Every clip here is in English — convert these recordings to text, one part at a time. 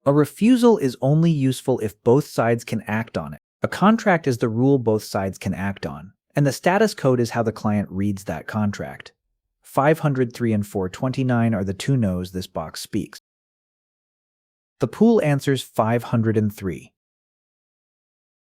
A refusal is only useful if both sides can act on it. A contract is the rule both sides can act on, and the status code is how the client reads that contract. 503 and 429 are the two no's this box speaks. The pool answers 503.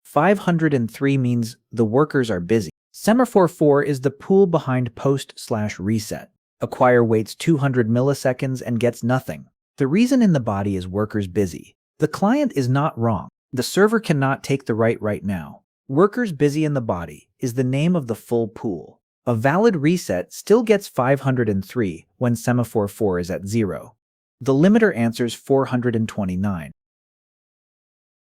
503 means the workers are busy. Semaphore 4 is the pool behind post/reset. Acquire waits 200 milliseconds and gets nothing. The reason in the body is workers busy. The client is not wrong. The server cannot take the right now. Workers busy in the body is the name of the full pool. A valid reset still gets 503 when Semaphore 4 is at 0. The limiter answers 429.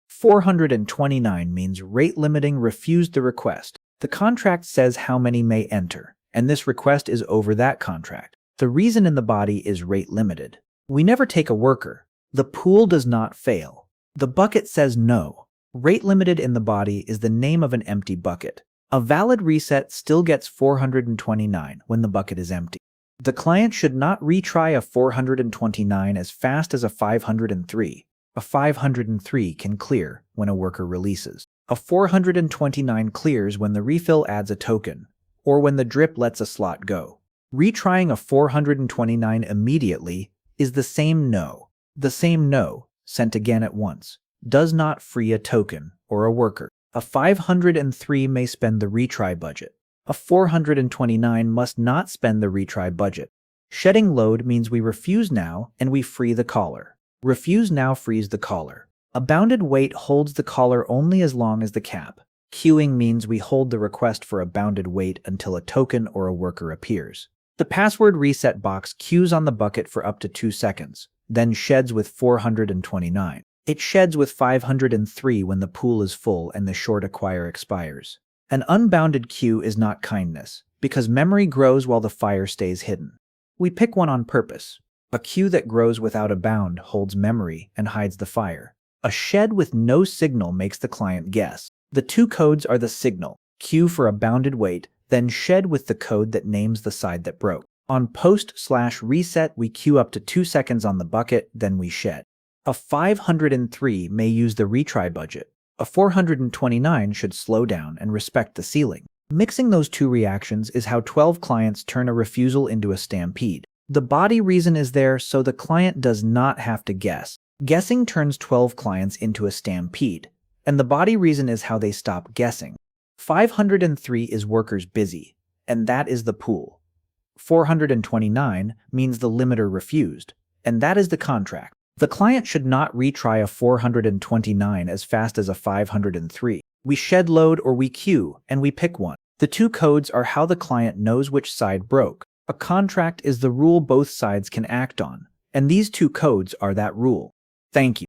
429 means rate limiting refused the request. The contract says how many may enter, and this request is over that contract. The reason in the body is rate limited. We never take a worker. The pool does not fail. The bucket says no. Rate limited in the body is the name of an empty bucket. A valid reset still gets 429 when the bucket is empty. The client should not retry a 429 as fast as a 503. A 503 can clear when a worker releases. A 429 clears when the refill adds a token, or when the drip lets a slot go. Retrying a 429 immediately is the same no. The same no, sent again at once, does not free a token or a worker. A 503 may spend the retry budget. A 429 must not spend the retry budget. Shedding load means we refuse now and we free the caller. Refuse now frees the caller. A bounded wait holds the caller only as long as the cap. Queuing means we hold the request for a bounded wait until a token or a worker appears. The password reset box queues on the bucket for up to 2 seconds, then sheds with 429. It sheds with 503 when the pool is full and the short acquire expires. An unbounded queue is not kindness, because memory grows while the fire stays hidden. We pick one on purpose. A queue that grows without a bound holds memory and hides the fire. A shed with no signal makes the client guess. The two codes are the signal, queue for a bounded wait, then shed with the code that names the side that broke. On post/reset, we queue up to 2 seconds on the bucket, then we shed. A 503 may use the retry budget. A 429 should slow down and respect the ceiling. Mixing those two reactions is how 12 clients turn a refusal into a stampede. The body reason is there so the client does not have to guess. Guessing turns 12 clients into a stampede, and the body reason is how they stop guessing. 503 is workers busy, and that is the pool. 429 means the limiter refused, and that is the contract. The client should not retry a 429 as fast as a 503. We shed load or we queue, and we pick one. The two codes are how the client knows which side broke. A contract is the rule both sides can act on, and these two codes are that rule. Thank you.